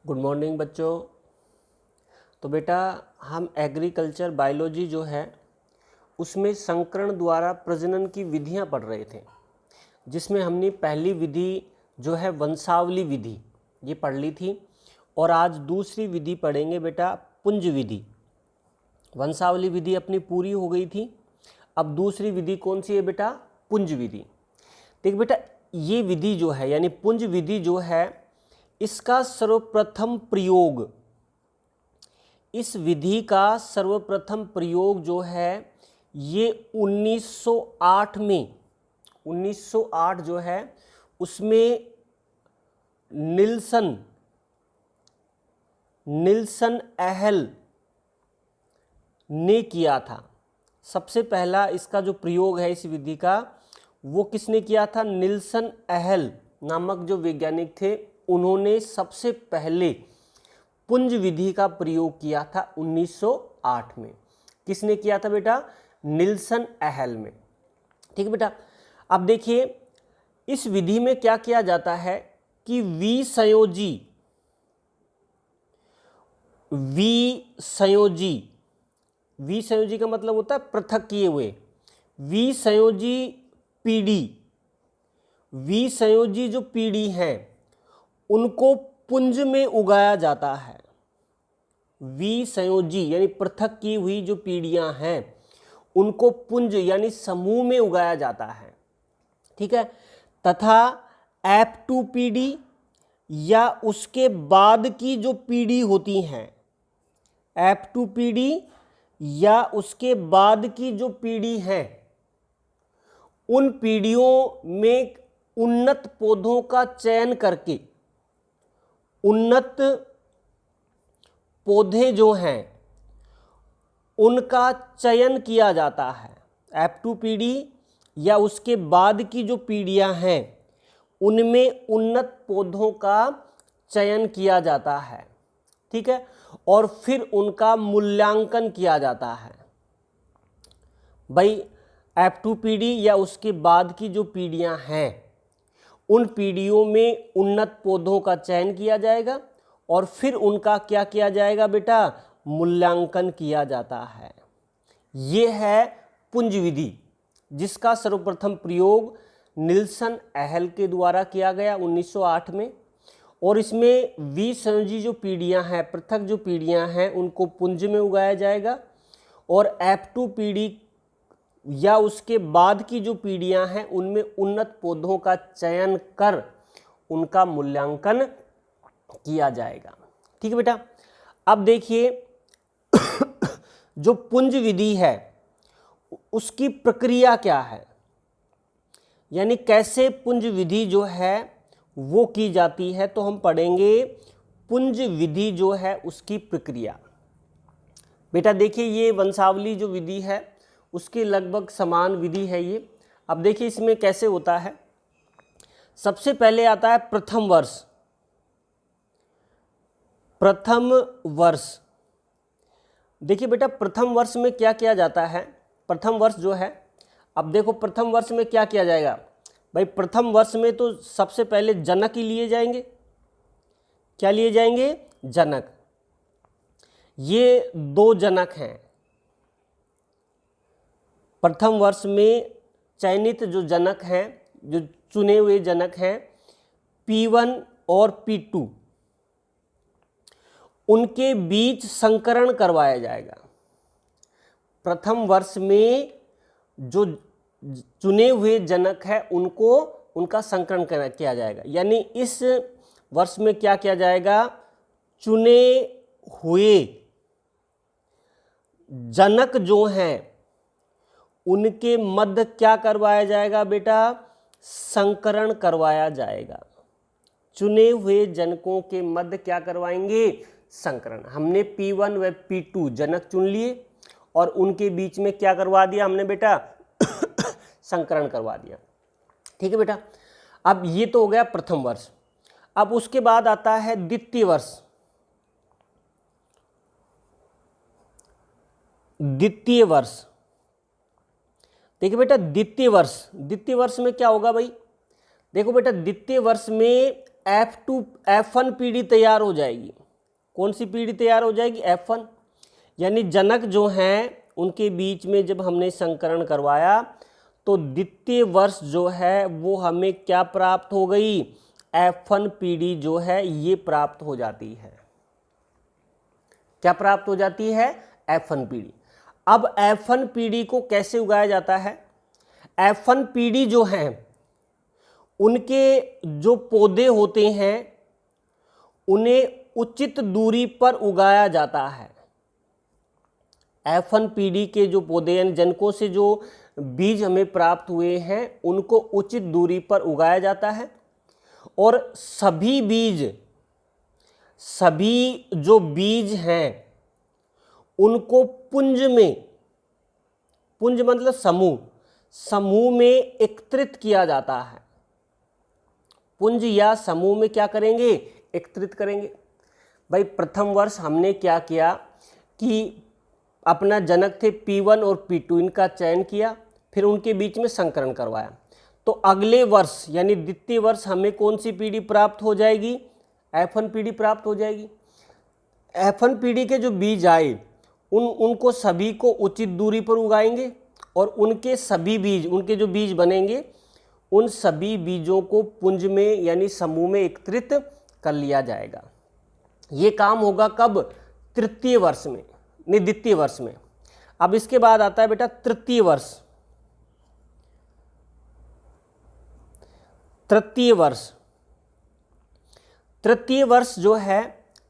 Good morning बच्चों। तो बेटा हम एग्रीकल्चर बायोलॉजी जो है उसमें संकरण द्वारा प्रजनन की विधियां पढ़ रहे थे, जिसमें हमने पहली विधि जो है वंशावली विधि ये पढ़ ली थी और आज दूसरी विधि पढ़ेंगे बेटा पुंज विधि। वंशावली विधि अपनी पूरी हो गई थी, अब दूसरी विधि कौन सी है बेटा? पुंज विधि। देख बेटा ये विधि जो है यानी पुंज विधि जो है इसका सर्वप्रथम प्रयोग, इस विधि का सर्वप्रथम प्रयोग जो है ये 1908 में 1908 जो है उसमें निल्सन एहल ने किया था। सबसे पहला इसका जो प्रयोग है इस विधि का वो किसने किया था? निल्सन एहल नामक जो वैज्ञानिक थे उन्होंने सबसे पहले पुंज विधि का प्रयोग किया था 1908 में। किसने किया था बेटा? निल्सन एहल में। ठीक है बेटा। अब देखिए इस विधि में क्या किया जाता है कि विसंयोजी का मतलब होता है पृथक किए हुए। विसंयोजी जो पीढ़ी हैं उनको पुंज में उगाया जाता है। विसंयोजी यानी पृथक की हुई जो पीढ़ियां हैं उनको पुंज यानी समूह में उगाया जाता है। ठीक है। तथा F2 पीढ़ी या उसके बाद की जो पीढ़ी होती हैं, F2 पीढ़ी या उसके बाद की जो पीढ़ी है उन पीढ़ियों में उन्नत पौधों का चयन करके, उन्नत पौधे जो हैं उनका चयन किया जाता है। F2 पीढ़ी या उसके बाद की जो पीढ़ियां हैं उनमें उन्नत पौधों का चयन किया जाता है। ठीक है। और फिर उनका मूल्यांकन किया जाता है। भाई F2 पीढ़ी या उसके बाद की जो पीढ़ियां हैं उन पीढ़ियों में उन्नत पौधों का चयन किया जाएगा और फिर उनका क्या किया जाएगा बेटा? मूल्यांकन किया जाता है। ये है पुंज विधि जिसका सर्वप्रथम प्रयोग निल्सन एहल के द्वारा किया गया 1908 में। और इसमें विसंयोजी जो पीढ़ियां हैं, पृथक जो पीढ़ियां हैं उनको पुंज में उगाया जाएगा और F2 पीढ़ी या उसके बाद की जो पीढ़ियां हैं उनमें उन्नत पौधों का चयन कर उनका मूल्यांकन किया जाएगा। ठीक है बेटा। अब देखिए जो पुंज विधि है उसकी प्रक्रिया क्या है, यानी कैसे पुंज विधि जो है वो की जाती है, तो हम पढ़ेंगे पुंज विधि जो है उसकी प्रक्रिया। बेटा देखिए ये वंशावली जो विधि है उसके लगभग समान विधि है ये। अब देखिए इसमें कैसे होता है। सबसे पहले आता है प्रथम वर्ष। देखिए बेटा प्रथम वर्ष में क्या किया जाता है? प्रथम वर्ष जो है, अब देखो प्रथम वर्ष में क्या किया जाएगा भाई? प्रथम वर्ष में तो सबसे पहले जनक ही लिए जाएंगे। क्या लिए जाएंगे? जनक। ये 2 जनक हैं। प्रथम वर्ष में चयनित जो जनक हैं, जो चुने हुए जनक हैं P1 और P2, उनके बीच संकरण करवाया जाएगा। प्रथम वर्ष में जो चुने हुए जनक है उनको उनका संकरण किया जाएगा। यानी इस वर्ष में क्या किया जाएगा? चुने हुए जनक जो हैं उनके मध्य क्या करवाया जाएगा बेटा? संकरण करवाया जाएगा। चुने हुए जनकों के मध्य क्या करवाएंगे? संकरण। हमने P1 व P2 जनक चुन लिए और उनके बीच में क्या करवा दिया हमने बेटा? संकरण करवा दिया। ठीक है बेटा। अब ये तो हो गया प्रथम वर्ष। अब उसके बाद आता है द्वितीय वर्ष। देखिए बेटा द्वितीय वर्ष में क्या होगा भाई? देखो बेटा द्वितीय वर्ष में F1 पीढ़ी तैयार हो जाएगी। कौन सी पीढ़ी तैयार हो जाएगी? F1। यानी जनक जो हैं उनके बीच में जब हमने संकरण करवाया तो द्वितीय वर्ष जो है वो हमें क्या प्राप्त हो गई? F1 पीढ़ी जो है ये प्राप्त हो जाती है। क्या प्राप्त हो जाती है? F1 पीढ़ी। अब F1 पीढ़ी को कैसे उगाया जाता है? F1 पीढ़ी जो है उनके जो पौधे होते हैं उन्हें उचित दूरी पर उगाया जाता है। F1 पीढ़ी के जो पौधे यानी जनकों से जो बीज हमें प्राप्त हुए हैं उनको उचित दूरी पर उगाया जाता है और सभी जो बीज हैं उनको पुंज मतलब समूह में एकत्रित किया जाता है। पुंज या समूह में क्या करेंगे? एकत्रित करेंगे। भाई प्रथम वर्ष हमने क्या किया कि अपना जनक थे P1 और P2 इनका चयन किया, फिर उनके बीच में संकरण करवाया। तो अगले वर्ष यानी द्वितीय वर्ष हमें कौन सी पीढ़ी प्राप्त हो जाएगी? F1 पीढ़ी प्राप्त हो जाएगी। F1 पीढ़ी के जो बीज आए उनको सभी को उचित दूरी पर उगाएंगे और उनके जो बीज बनेंगे उन सभी बीजों को पुंज में यानी समूह में एकत्रित कर लिया जाएगा। ये काम होगा कब? द्वितीय वर्ष में। अब इसके बाद आता है बेटा तृतीय वर्ष जो है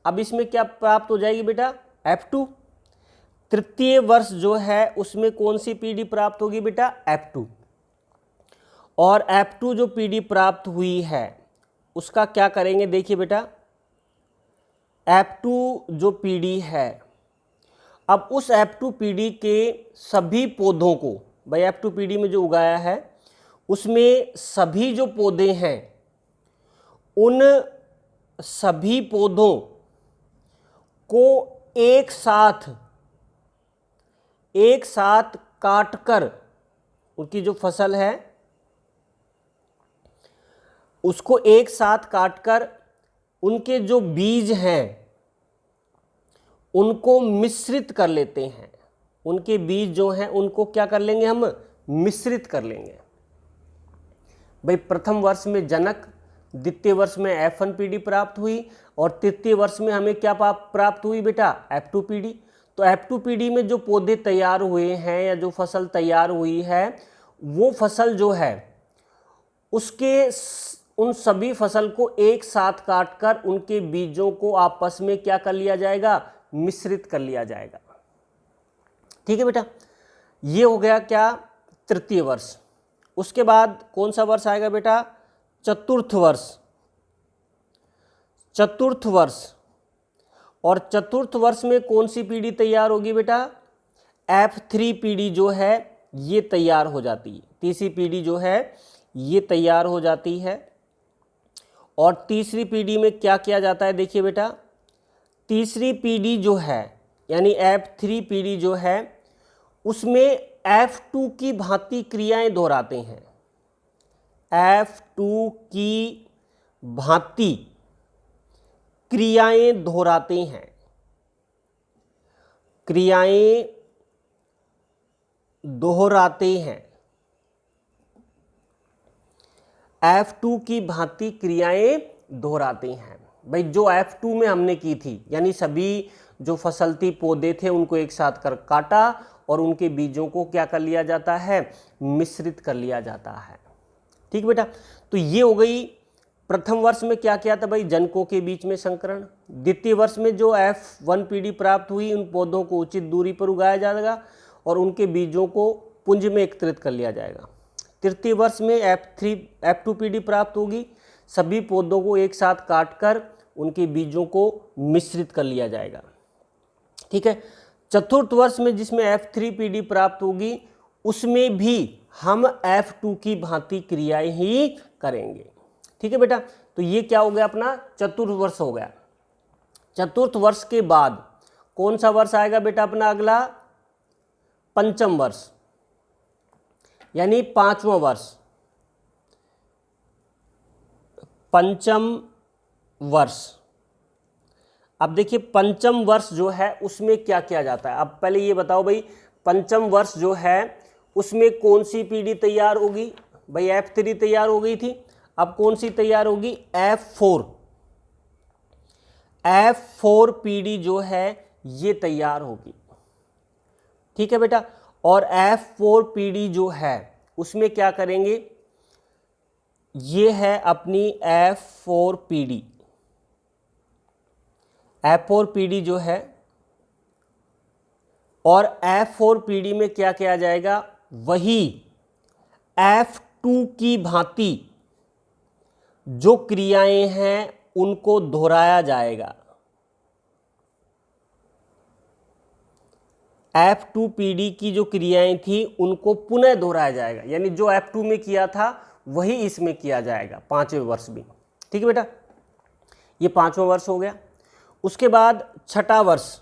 अब इसमें क्या प्राप्त हो जाएगी बेटा? F2। तृतीय वर्ष जो है उसमें कौन सी पीढ़ी प्राप्त होगी बेटा? F2। और F2 जो पीढ़ी प्राप्त हुई है उसका क्या करेंगे? देखिए बेटा F2 जो पीढ़ी है, अब उस F2 पीढ़ी के सभी पौधों को, भाई F2 पीढ़ी में जो उगाया है उसमें सभी जो पौधे हैं उन सभी पौधों को एक साथ काटकर उनकी जो फसल है उसको एक साथ काटकर उनके जो बीज हैं उनको मिश्रित कर लेते हैं। उनके बीज जो हैं उनको क्या कर लेंगे? हम मिश्रित कर लेंगे। भाई प्रथम वर्ष में जनक, द्वितीय वर्ष में F1 पीढ़ी प्राप्त हुई और तृतीय वर्ष में हमें क्या प्राप्त हुई बेटा? F2 पीढ़ी। तो F2 पीढ़ी में जो पौधे तैयार हुए हैं या जो फसल तैयार हुई है वो फसल जो है उन सभी फसल को एक साथ काटकर उनके बीजों को आपस में क्या कर लिया जाएगा? मिश्रित कर लिया जाएगा। ठीक है बेटा, ये हो गया क्या? तृतीय वर्ष। उसके बाद कौन सा वर्ष आएगा बेटा? चतुर्थ वर्ष। और चतुर्थ वर्ष में कौन सी पीढ़ी तैयार होगी बेटा? F3 पीढ़ी जो है ये तैयार हो जाती है। तीसरी पीढ़ी जो है ये तैयार हो जाती है। और तीसरी पीढ़ी में क्या किया जाता है? देखिए बेटा, तीसरी पीढ़ी जो है यानी F3 पीढ़ी जो है उसमें F2 की भांति क्रियाएं दोहराते हैं। F2 की भांति क्रियाएं दोहराते हैं। F2 की भांति क्रियाएं दोहराते हैं। भाई जो F2 में हमने की थी यानी सभी जो फसल थी, पौधे थे, उनको एक साथ कर काटा और उनके बीजों को क्या कर लिया जाता है? मिश्रित कर लिया जाता है। ठीक बेटा, तो ये हो गई प्रथम वर्ष में क्या किया था भाई? जनकों के बीच में संकरण। द्वितीय वर्ष में जो F1 पीढ़ी प्राप्त हुई उन पौधों को उचित दूरी पर उगाया जाएगा और उनके बीजों को पुंज में एकत्रित कर लिया जाएगा। तृतीय वर्ष में F2 पीढ़ी प्राप्त होगी, सभी पौधों को एक साथ काटकर उनके बीजों को मिश्रित कर लिया जाएगा। ठीक है, चतुर्थ वर्ष में जिसमें F3 पीढ़ी प्राप्त होगी उसमें भी हम F2 की भांति क्रियाएं ही करेंगे। ठीक है बेटा, तो ये क्या हो गया? अपना चतुर्थ वर्ष हो गया। चतुर्थ वर्ष के बाद कौन सा वर्ष आएगा बेटा? अपना अगला पंचम वर्ष यानी पांचवा वर्ष। पंचम वर्ष। अब देखिए पंचम वर्ष जो है उसमें क्या किया जाता है। अब पहले ये बताओ भाई, पंचम वर्ष जो है उसमें कौन सी पीढ़ी तैयार होगी? भाई F3 तैयार हो गई थी, अब कौन सी तैयार होगी? F4। F4 पीढ़ी जो है ये तैयार होगी, ठीक है बेटा। और F4 पीढ़ी जो है उसमें क्या करेंगे? ये है अपनी F4 पीढ़ी। F4 पीढ़ी जो है, और F4 पीढ़ी में क्या किया जाएगा? वही F2 की भांति जो क्रियाएं हैं उनको दोहराया जाएगा। F2 पीढ़ी की जो क्रियाएं थी उनको पुनः दोहराया जाएगा, यानी जो F2 में किया था वही इसमें किया जाएगा, 5वें वर्ष भी, ठीक है बेटा। ये 5वां वर्ष हो गया। उसके बाद छठा वर्ष,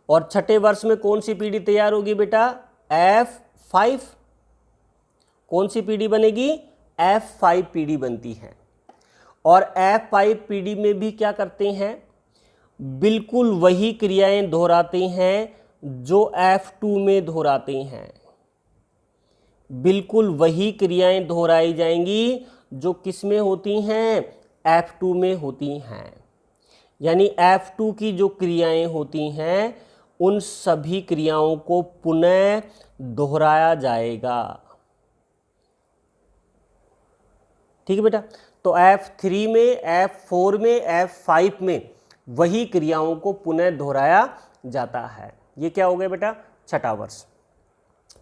और छठे वर्ष में कौन सी पीढ़ी तैयार होगी बेटा? F5। कौन सी पीढ़ी बनेगी? F5 पीढ़ी बनती है। और F5 पीढ़ी में भी क्या करते हैं? बिल्कुल वही क्रियाएं दोहराते हैं जो F2 में दोहराते हैं। बिल्कुल वही क्रियाएं दोहराई जाएंगी जो किस में होती हैं? F2 में होती हैं। यानी F2 की जो क्रियाएं होती हैं उन सभी क्रियाओं को पुनः दोहराया जाएगा, ठीक है बेटा। तो F3 में, F4 में, F5 में वही क्रियाओं को पुनः दोहराया जाता है। ये क्या हो गया बेटा? छठा वर्ष,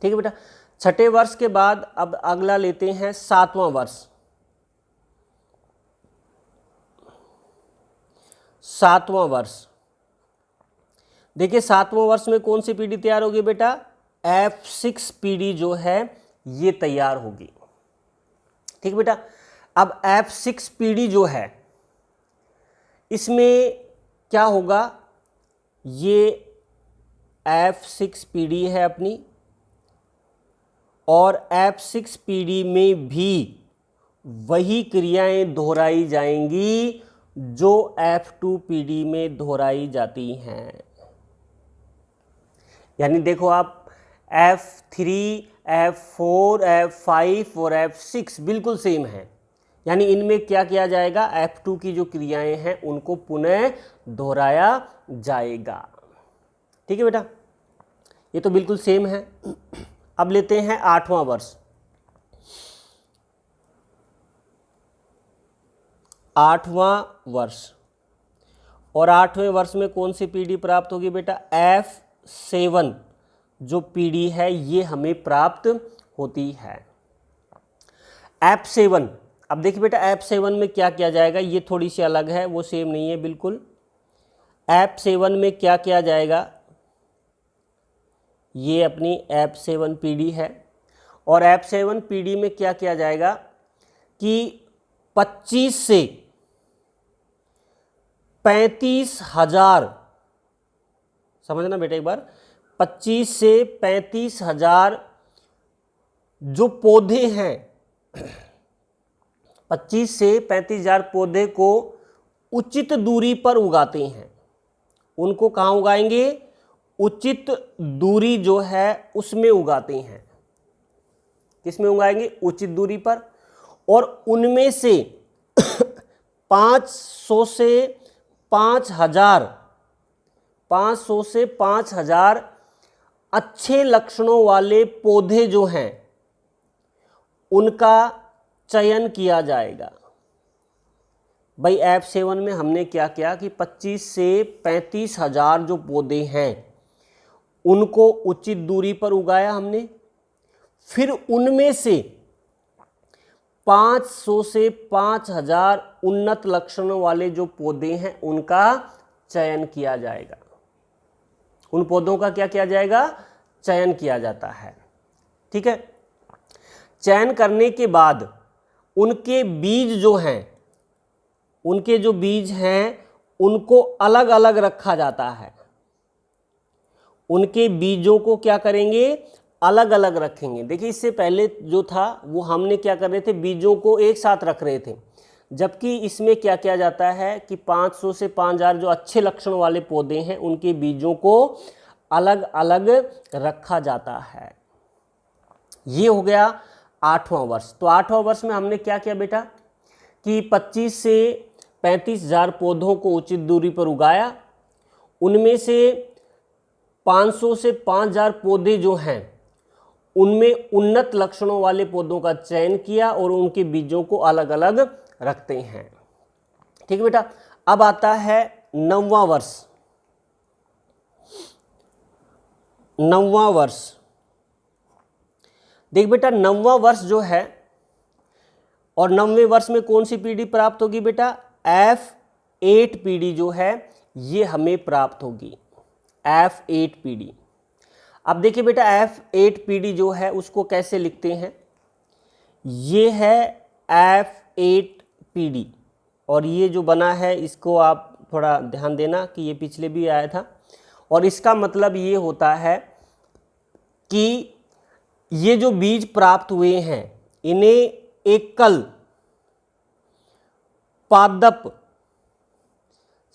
ठीक है बेटा। छठे वर्ष के बाद अब अगला लेते हैं 7वां वर्ष। 7वां वर्ष, देखिए 7वां वर्ष में कौन सी पीढ़ी तैयार होगी बेटा? F6 पीढ़ी जो है ये तैयार होगी, ठीक बेटा। अब F6 पीढ़ी जो है इसमें क्या होगा? ये F6 पीढ़ी है अपनी, और F6 पीढ़ी में भी वही क्रियाएं दोहराई जाएंगी जो F2 पीढ़ी में दोहराई जाती हैं। यानी देखो आप, F3, F4, F5 और F6 बिल्कुल सेम है। यानी इनमें क्या किया जाएगा? F2 की जो क्रियाएं हैं उनको पुनः दोहराया जाएगा, ठीक है बेटा। ये तो बिल्कुल सेम है। अब लेते हैं 8वां वर्ष। 8वां वर्ष, और 8वें वर्ष में कौन सी पीढ़ी प्राप्त होगी बेटा? F7 जो पीढ़ी है ये हमें प्राप्त होती है। F7, अब देखिए बेटा F7 में क्या किया जाएगा? ये थोड़ी सी अलग है, वो सेम नहीं है बिल्कुल। F7 में क्या किया जाएगा? ये अपनी F7 पीढ़ी है, और F7 पीढ़ी में क्या किया जाएगा कि 25 से 35,000, समझना बेटा एक बार, 25 से 35,000 जो पौधे हैं, 25 से 35,000 पौधे को उचित दूरी पर उगाते हैं। उनको कहाँ उगाएंगे? उचित दूरी जो है उसमें उगाते हैं। किस में उगाएंगे? उचित दूरी पर। और उनमें से 500 से 5,000 अच्छे लक्षणों वाले पौधे जो हैं उनका चयन किया जाएगा। भाई F7 में हमने क्या किया कि 25 से 35,000 जो पौधे हैं उनको उचित दूरी पर उगाया हमने। फिर उनमें से 500 से 5,000 उन्नत लक्षणों वाले जो पौधे हैं उनका चयन किया जाएगा। उन पौधों का क्या किया जाएगा? चयन किया जाता है, ठीक है। चयन करने के बाद उनके बीज जो हैं, उनके जो बीज हैं उनको अलग अलग रखा जाता है। उनके बीजों को क्या करेंगे? अलग अलग रखेंगे। देखिए इससे पहले जो था वो हमने क्या कर रहे थे, बीजों को एक साथ रख रहे थे, जबकि इसमें क्या किया जाता है कि 500 से 5000 जो अच्छे लक्षण वाले पौधे हैं उनके बीजों को अलग अलग रखा जाता है। ये हो गया 8वां वर्ष। तो 8वां वर्ष में हमने क्या किया बेटा कि 25 से 35,000 पौधों को उचित दूरी पर उगाया। उनमें से 500 से 5000 पौधे जो हैं उनमें उन्नत लक्षणों वाले पौधों का चयन किया और उनके बीजों को अलग अलग रखते हैं। ठीक है बेटा। अब आता है 9वां वर्ष। 9वां वर्ष, देख बेटा 9वां वर्ष जो है, और 9वें वर्ष में कौन सी पीढ़ी प्राप्त होगी बेटा, F8 पीढ़ी जो है ये हमें प्राप्त होगी, F8 पीढ़ी। अब देखिए बेटा F8 पीढ़ी जो है उसको कैसे लिखते हैं, ये है F8 पीढ़ी, और ये जो बना है इसको आप थोड़ा ध्यान देना कि ये पिछले भी आया था, और इसका मतलब ये होता है कि ये जो बीज प्राप्त हुए हैं इन्हें एकल पादप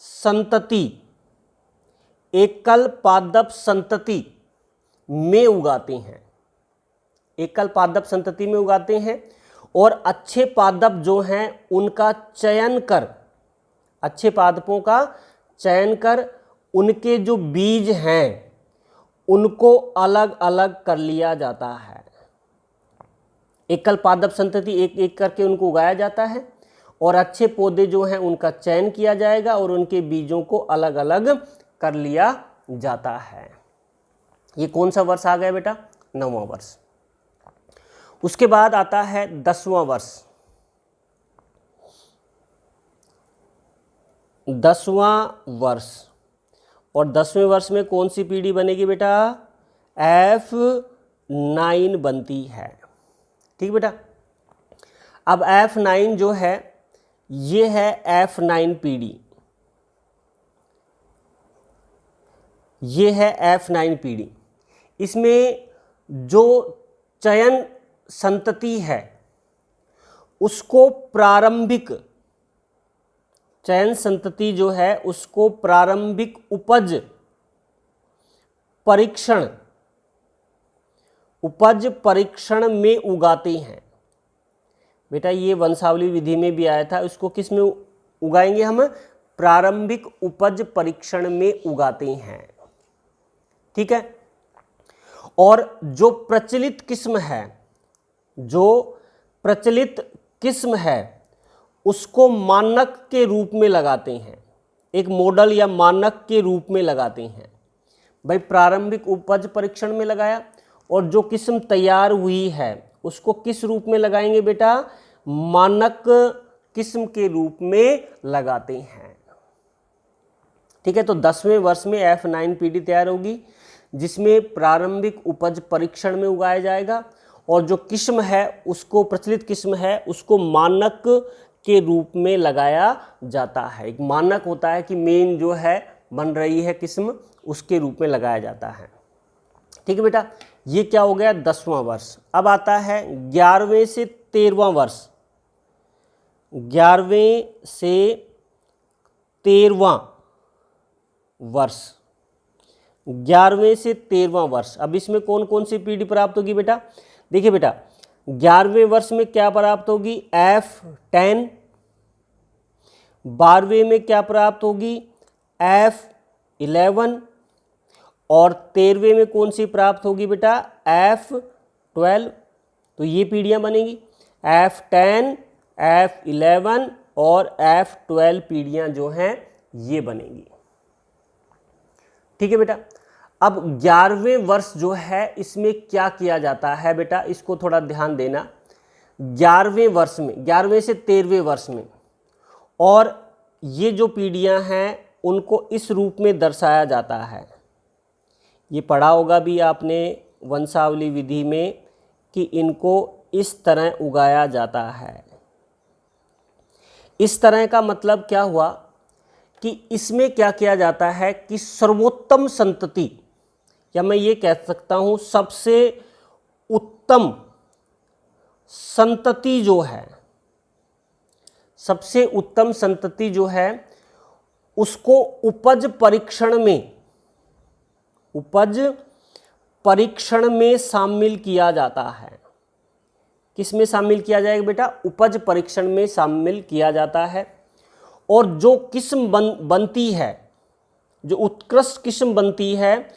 संतति, एकल पादप संतति में उगाते हैं, एकल पादप संतति में उगाते हैं, और अच्छे पादप जो हैं उनका चयन कर, अच्छे पादपों का चयन कर उनके जो बीज हैं उनको अलग अलग कर लिया जाता है। एकल पादप संतति एक एक करके उनको उगाया जाता है, और अच्छे पौधे जो हैं उनका चयन किया जाएगा और उनके बीजों को अलग अलग कर लिया जाता है। ये कौन सा वर्ष आ गया बेटा, 9वां वर्ष। उसके बाद आता है 10वां वर्ष। 10वां वर्ष, और 10वें वर्ष में कौन सी पीढ़ी बनेगी बेटा, F9 बनती है। ठीक बेटा। अब F9 जो है ये है F9 पीढ़ी, ये है F9 पीढ़ी। इसमें जो चयन संतति है उसको प्रारंभिक, चयन संतति जो है उसको प्रारंभिक उपज परीक्षण, उपज परीक्षण में उगाते हैं। बेटा ये वंशावली विधि में भी आया था, इसको किस में उगाएंगे हम, प्रारंभिक उपज परीक्षण में उगाते हैं। ठीक है। और जो प्रचलित किस्म है, जो प्रचलित किस्म है उसको मानक के रूप में लगाते हैं, एक मॉडल या मानक के रूप में लगाते हैं। भाई प्रारंभिक उपज परीक्षण में लगाया, और जो किस्म तैयार हुई है उसको किस रूप में लगाएंगे बेटा, मानक किस्म के रूप में लगाते हैं। ठीक है। तो 10वें वर्ष में F9 पीढ़ी तैयार होगी जिसमें प्रारंभिक उपज परीक्षण में उगाया जाएगा, और जो किस्म है उसको, प्रचलित किस्म है उसको मानक के रूप में लगाया जाता है। एक मानक होता है कि मेन जो है बन रही है किस्म, उसके रूप में लगाया जाता है। ठीक है बेटा। ये क्या हो गया, 10वां वर्ष। अब आता है 11वें से 13वां वर्ष। 11वें से 13वां वर्ष, 11वें से 13वां वर्ष। अब इसमें कौन कौन सी पीढ़ी प्राप्त होगी बेटा, देखिए बेटा 11वें वर्ष में क्या प्राप्त होगी, F10। 12वें में क्या प्राप्त होगी, F11। और 13वें में कौन सी प्राप्त होगी बेटा, F12। तो ये पीढ़ियां बनेंगी, F10, F11 और F12 पीढ़ियां जो हैं ये बनेंगी। ठीक है बेटा। अब 11वें वर्ष जो है इसमें क्या किया जाता है बेटा, इसको थोड़ा ध्यान देना। 11वें वर्ष में, 11वें से 13वें वर्ष में, और ये जो पीढ़ियां हैं उनको इस रूप में दर्शाया जाता है। ये पढ़ा होगा भी आपने वंशावली विधि में कि इनको इस तरह उगाया जाता है। इस तरह का मतलब क्या हुआ कि इसमें क्या किया जाता है कि सर्वोत्तम संतति, या मैं ये कह सकता हूँ सबसे उत्तम संतति जो है, सबसे उत्तम संतति जो है उसको उपज परीक्षण में शामिल किया जाता है। किस में शामिल किया जाएगा बेटा? उपज परीक्षण में शामिल किया जाता है। और जो किस्म बनती है, जो उत्कृष्ट किस्म बनती है,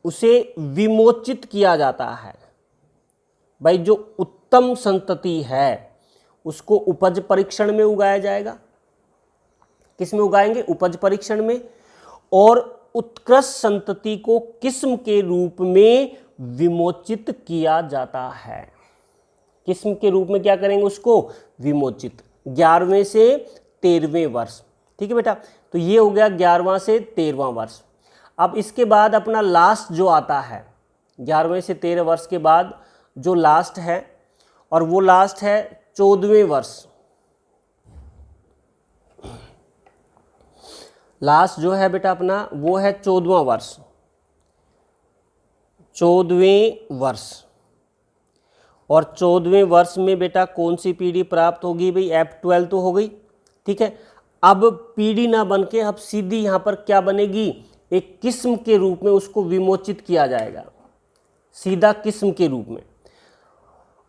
उसे विमोचित किया जाता है। भाई जो उत्तम संतति है उसको उपज परीक्षण में उगाया जाएगा। किस में उगाएंगे? उपज परीक्षण में। और उत्कृष्ट संतति को किस्म के रूप में विमोचित किया जाता है। किस्म के रूप में क्या करेंगे? उसको विमोचित। 11वें से 13वें वर्ष। ठीक है बेटा, तो ये हो गया 11वां से 13वां वर्ष। अब इसके बाद अपना लास्ट जो आता है, 11वें से 13 वर्ष के बाद जो लास्ट है, और वो लास्ट है 14वें वर्ष। लास्ट जो है बेटा अपना वो है 14वां वर्ष, 14वें वर्ष। और 14वें वर्ष में बेटा कौन सी पीढ़ी प्राप्त होगी? भाई F12 तो हो गई। ठीक है, अब पीढ़ी ना बन के अब सीधी यहाँ पर क्या बनेगी? एक किस्म के रूप में उसको विमोचित किया जाएगा, सीधा किस्म के रूप में।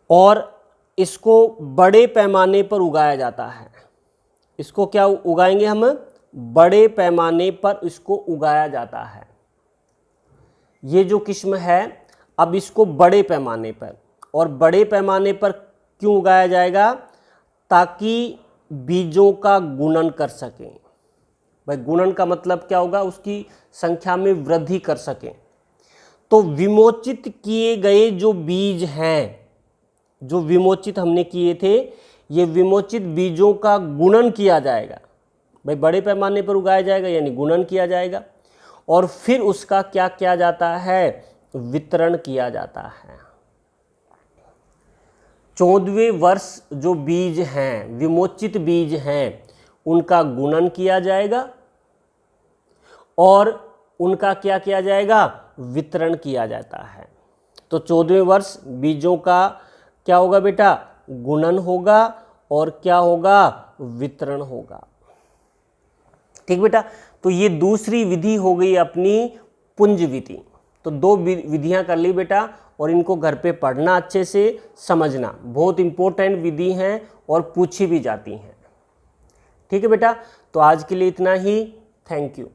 और इसको बड़े पैमाने पर उगाया जाता है। इसको क्या उगाएंगे हम? बड़े पैमाने पर इसको उगाया जाता है। ये जो किस्म है अब इसको बड़े पैमाने पर, और बड़े पैमाने पर क्यों उगाया जाएगा? ताकि बीजों का गुणन कर सकें। भाई गुणन का मतलब क्या होगा? उसकी संख्या में वृद्धि कर सकें। तो विमोचित किए गए जो बीज हैं, जो विमोचित हमने किए थे, ये विमोचित बीजों का गुणन किया जाएगा। भाई बड़े पैमाने पर उगाया जाएगा यानी गुणन किया जाएगा। और फिर उसका क्या किया जाता है? वितरण किया जाता है। 14वें वर्ष जो बीज हैं, विमोचित बीज हैं, उनका गुणन किया जाएगा और उनका क्या किया जाएगा? वितरण किया जाता है। तो 14वें वर्ष बीजों का क्या होगा बेटा? गुणन होगा और क्या होगा? वितरण होगा। ठीक बेटा, तो ये दूसरी विधि हो गई अपनी पुंज विधि। तो 2 विधियां कर ली बेटा, और इनको घर पे पढ़ना, अच्छे से समझना। बहुत इंपॉर्टेंट विधि हैं और पूछी भी जाती हैं। ठीक है बेटा, तो आज के लिए इतना ही। Thank you.